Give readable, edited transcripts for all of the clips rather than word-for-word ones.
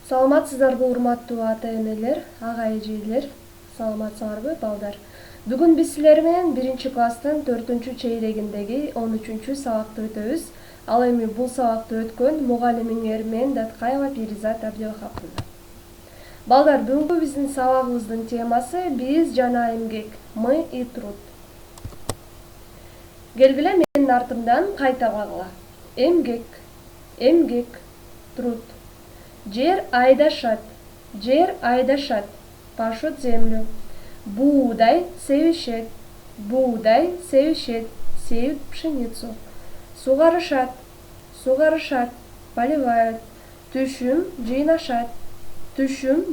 Саламатсыздарбы урматтуу ата-энелер, ага-эжелер, саламатсыңарбы балдар? Бүгүн биз силер менен 1-класстын 4-чейрегиндеги 13-чү сабакты өтөбүз. Ал эми бул сабакты өткөн мугалимиңер мен Даткаева Перизат Абдылхакызы. Балдар, бүгүнкү биздин сабагыбыздын темасы биз жана эмгек, мы и труд. Келгиле менин артымдан кайталагыла. Эмгек, эмгек, труд. Жер айдашат, пашут землю. Буудай севишет, сеют пшеницу. Сугарышат, поливают. Түшүм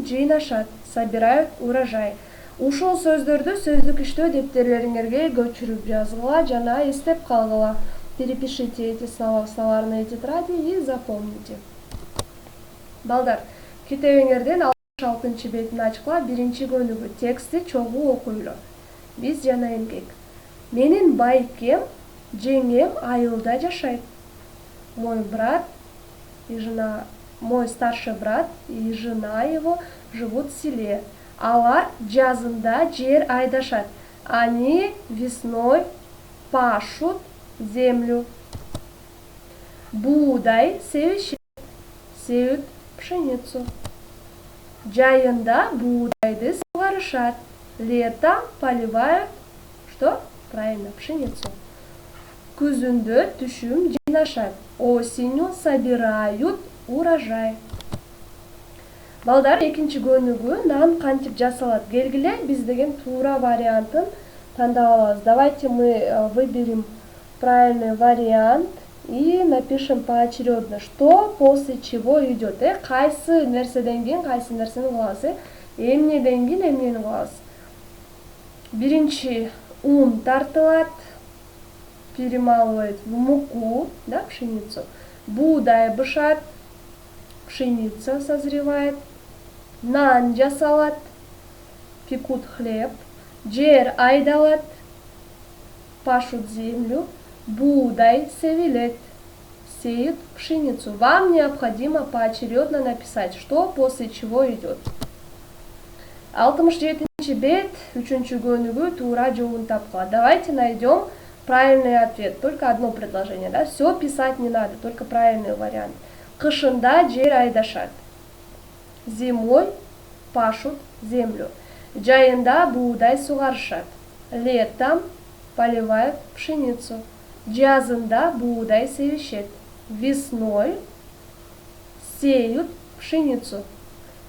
жыйнашат, собирают урожай. Ушул сөздөрдү сөздүк иштөө дептерлериңерге көчүрүп жазгыла жана эстеп калгыла. Перепишите эти слова в словарные тетради и запомните. Балдар, китебиңерден 66 бетин ачкыла, 1-көнүгү тексти чогуу окуйлу. Биз жана эмгек. Менин байкем, жеңем айылда жашайт. Мой старший брат и жена его живут в селе. Алар жазында жер айдашат. Они весной пашут землю. Буудай севишет, сеют пшеницу. Жайында буудайды сугарышат. Летом поливают, что? Правильно, пшеницу. Күзүндө түшүм жыйнашат. Осенью собирают урожай. Балдар, 2-көнүгү нан кантип жасалат? Келгиле, биз деген туура вариантын тандап алабыз. Давайте мы выберем правильный вариант и напишем поочередно, что после чего идет. Кайсы нерседен кийин кайсы нерсени кылабыз? Эмнеден кийин эмнени кылабыз? Биринчи ун тартылат, перемалывает в муку, да, пшеницу. Буудай бышат, пшеница созревает. Нан жасалат, пекут хлеб. Жер айдалат, пашут землю. Буудай севилет, сеют пшеницу. Вам необходимо поочередно написать, что после чего идет. 67 бет, 3-көнүгү туура жообун тапкыла. Давайте найдем правильный ответ. Только одно предложение, да? Все писать не надо, только правильный вариант. Кышында жер айдашат. Зимой пашут землю. Жайында буудай сугарышат. Летом поливают пшеницу. Жазында буудай севишет. Весной сеют пшеницу.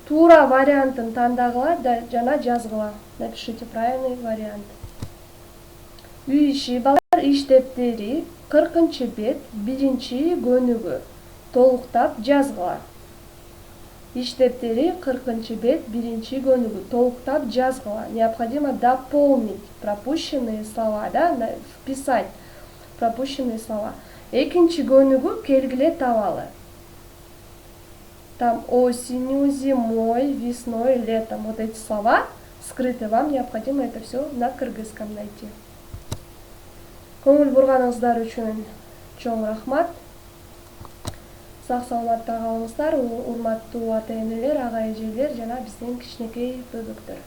Туура вариантын тандагыла жана жазгыла. Напишите правильный вариант. Үй иши балдар, иштептери 40 бет, 1-көнүгү. Толуктап жазгыла. Иштептери 40 бет, 1-көнүгү. Толуктап жазгыла. Необходимо дополнить пропущенные слова, да, вписать пропущенные слова. 2-көнүгү келгиле табалы. Там осенью, зимой, весной, летом. Вот эти слова скрыты. Вам необходимо это все на кыргызском найти. Көңүл бурганыңыздар үчүн чоң рахмат. Сак саламатта калыңыздар, урматтуу ата-энелер, ага-эжелер жана биздин кичинекей бөбөктөр.